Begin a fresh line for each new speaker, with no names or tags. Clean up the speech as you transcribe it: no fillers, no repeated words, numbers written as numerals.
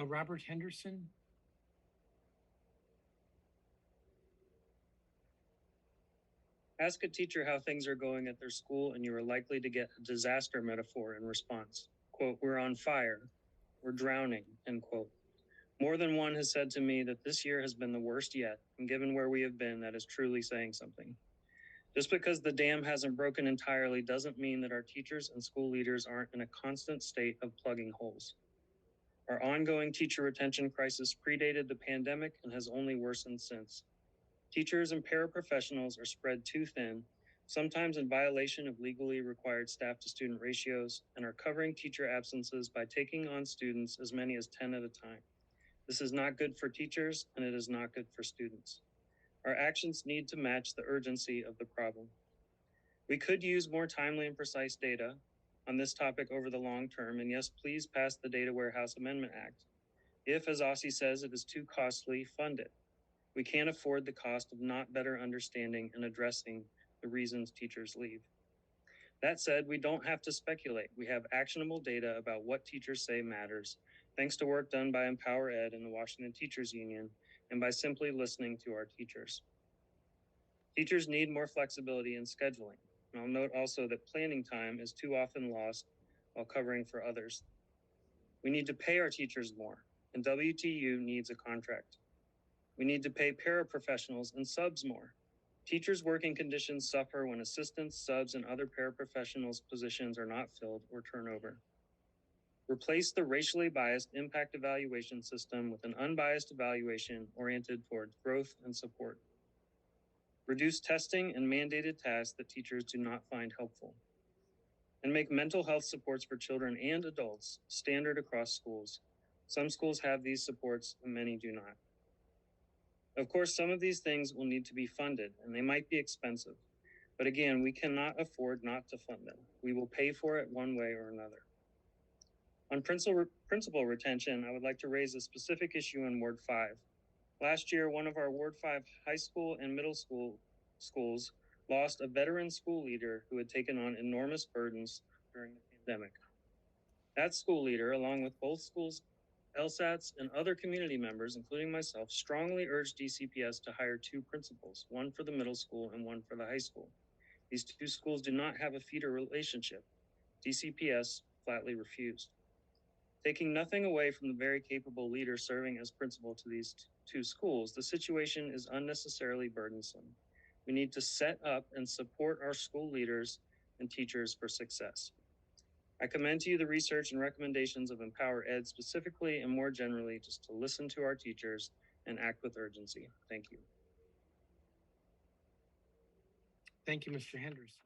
Robert Henderson.
Ask a teacher how things are going at their school, and you are likely to get a disaster metaphor in response. Quote, "We're on fire. We're drowning," end quote. More than one has said to me that this year has been the worst yet, and given where we have been, that is truly saying something. Just because the dam hasn't broken entirely doesn't mean that our teachers and school leaders aren't in a constant state of plugging holes. Our ongoing teacher retention crisis predated the pandemic and has only worsened since. Teachers and paraprofessionals are spread too thin, sometimes in violation of legally required staff to student ratios, and are covering teacher absences by taking on students as many as 10 at a time. This is not good for teachers, and it is not good for students. Our actions need to match the urgency of the problem. We could use more timely and precise data on this topic over the long term, and yes, please pass the Data Warehouse Amendment Act. If, as Aussie says, it is too costly, fund it. We can't afford the cost of not better understanding and addressing the reasons teachers leave. That said, we don't have to speculate. We have actionable data about what teachers say matters, thanks to work done by Empower Ed and the Washington Teachers Union, and by simply listening to our teachers. Teachers need more flexibility in scheduling. And I'll note also that planning time is too often lost while covering for others. We need to pay our teachers more, and WTU needs a contract. We need to pay paraprofessionals and subs more. Teachers' working conditions suffer when assistants, subs, and other paraprofessionals' positions are not filled or turnover. Replace the racially biased impact evaluation system with an unbiased evaluation oriented toward growth and support. Reduce testing and mandated tasks that teachers do not find helpful. And make mental health supports for children and adults standard across schools. Some schools have these supports and many do not. Of course, some of these things will need to be funded, and they might be expensive. But again, we cannot afford not to fund them. We will pay for it one way or another. On principal retention, I would like to raise a specific issue in Ward 5. Last year, one of our Ward 5 high school and middle school schools lost a veteran school leader who had taken on enormous burdens during the pandemic. That school leader, along with both schools' LSATs and other community members, including myself, strongly urged DCPS to hire 2 principals, one for the middle school and one for the high school. These 2 schools do not have a feeder relationship. DCPS flatly refused. Taking nothing away from the very capable leader serving as principal to these 2 schools, the situation is unnecessarily burdensome. We need to set up and support our school leaders and teachers for success. I commend to you the research and recommendations of Empower Ed specifically and more generally, just to listen to our teachers and act with urgency. Thank you.
Thank you, Mr. Henderson.